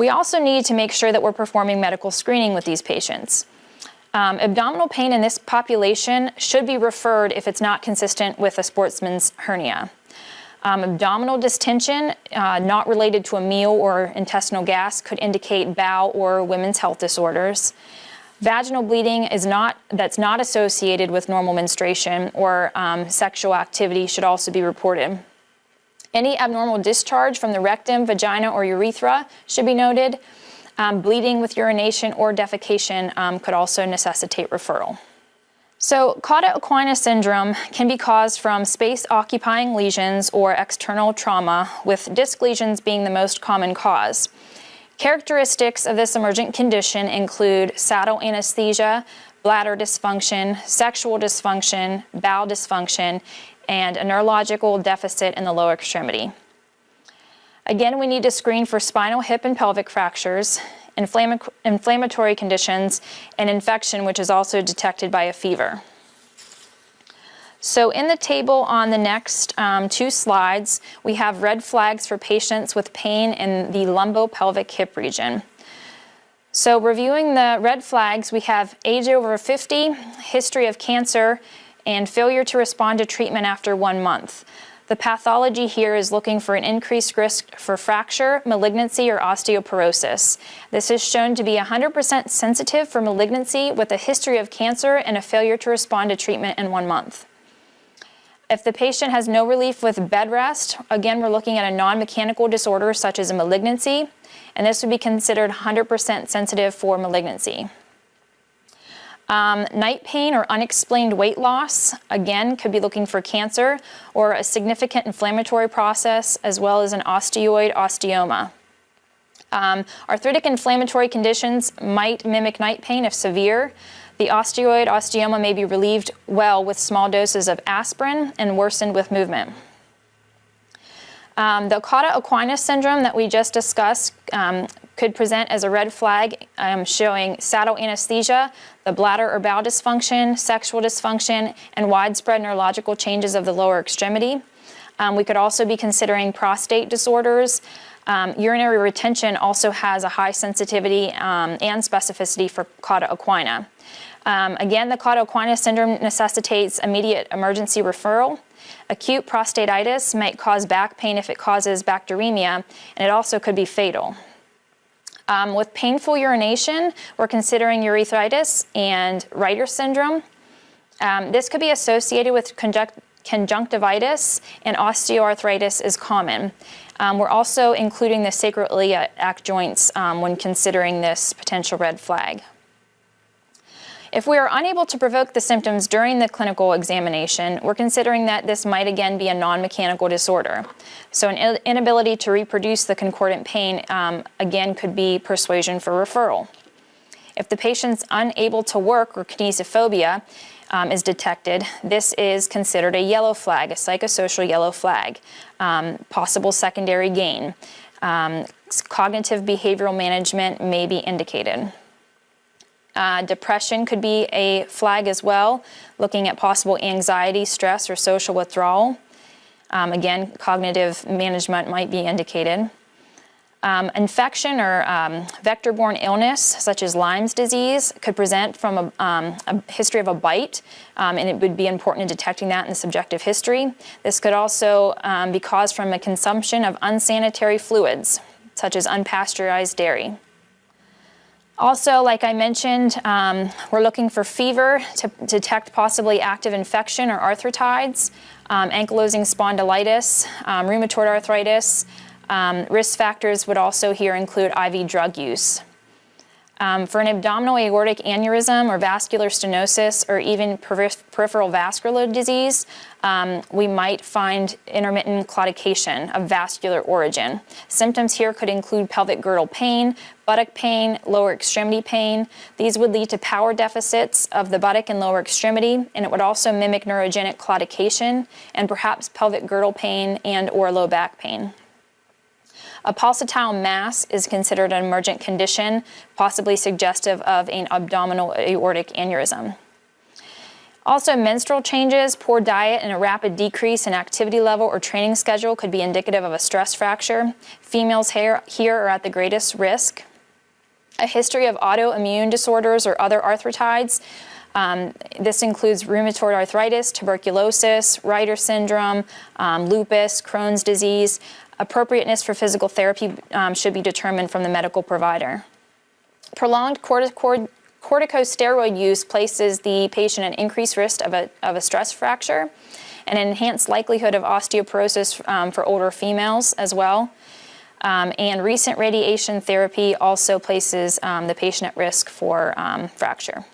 We also need to make sure that we're performing medical screening with these patients. Abdominal pain in this population should be referred if it's not consistent with a sportsman's hernia. Abdominal distension, not related to a meal or intestinal gas, could indicate bowel or women's health disorders. Vaginal bleeding that's not associated with normal menstruation or sexual activity should also be reported. Any abnormal discharge from the rectum, vagina, or urethra should be noted. Bleeding with urination or defecation could also necessitate referral. So, Cauda equina syndrome can be caused from space-occupying lesions or external trauma, with disc lesions being the most common cause. Characteristics of this emergent condition include saddle anesthesia, bladder dysfunction, sexual dysfunction, bowel dysfunction, and a neurological deficit in the lower extremity. Again, we need to screen for spinal, hip, and pelvic fractures, inflammatory conditions, and infection, which is also detected by a fever. So in the table on the next 2 slides, we have red flags for patients with pain in the lumbo-pelvic hip region. So reviewing the red flags, we have age over 50, history of cancer, and failure to respond to treatment after 1 month. The pathology here is looking for an increased risk for fracture, malignancy, or osteoporosis. This is shown to be 100% sensitive for malignancy with a history of cancer and a failure to respond to treatment in 1 month. If the patient has no relief with bed rest, again, we're looking at a non-mechanical disorder such as a malignancy, and this would be considered 100% sensitive for malignancy. Night pain or unexplained weight loss, again, could be looking for cancer or a inflammatory process, as well as an osteoid osteoma. Arthritic inflammatory conditions might mimic night pain if severe. The osteoid osteoma may be relieved well with small doses of aspirin and worsened with movement. The Cauda equina syndrome that we just discussed could present as a red flag showing saddle anesthesia, the bladder or bowel dysfunction, sexual dysfunction, and widespread neurological changes of the lower extremity. We could also be considering prostate disorders. Urinary retention also has a high sensitivity and specificity for Cauda equina. Again, the Cauda equina syndrome necessitates immediate emergency referral. Acute prostatitis might cause back pain if it causes bacteremia, and it also could be fatal. With painful urination, we're considering urethritis and Reiter syndrome. This could be associated with conjunctivitis, and osteoarthritis is common. We're also including the sacroiliac joints when considering this potential red flag. If we are unable to provoke the symptoms during the clinical examination, we're considering that this might again be a non-mechanical disorder. So an inability to reproduce the concordant pain again could be persuasion for referral. If the patient's unable to work or kinesiophobia is detected, this is considered a yellow flag, a psychosocial yellow flag, possible secondary gain. Cognitive behavioral management may be indicated. Depression could be a flag as well, looking at possible anxiety, stress, or social withdrawal. Again, cognitive management might be indicated. Infection or vector-borne illness, such as Lyme's disease, could present from a history of a bite, and it would be important in detecting that in the subjective history. This could also be caused from a consumption of unsanitary fluids, such as unpasteurized dairy. Also, like I mentioned, we're looking for fever to detect possibly active infection or arthritides, ankylosing spondylitis, rheumatoid arthritis. Risk factors would also here include IV drug use. For an abdominal aortic aneurysm or vascular stenosis or even peripheral vascular disease, we might find intermittent claudication of vascular origin. Symptoms here could include pelvic girdle pain, buttock pain, lower extremity pain. These would lead to power deficits of the buttock and lower extremity, and it would also mimic neurogenic claudication and perhaps pelvic girdle pain and or low back pain. A pulsatile mass is considered an emergent condition, possibly suggestive of an abdominal aortic aneurysm. Also, menstrual changes, poor diet, and a rapid decrease in activity level or training schedule could be indicative of a stress fracture. Females here are at the greatest risk. A history of autoimmune disorders or other arthritides. This includes rheumatoid arthritis, tuberculosis, Reiter syndrome, lupus, Crohn's disease. Appropriateness for physical therapy should be determined from the medical provider. Prolonged corticosteroid use places the patient at increased risk of a stress fracture, and an enhanced likelihood of osteoporosis for older females as well. And recent radiation therapy also places the patient at risk for fracture.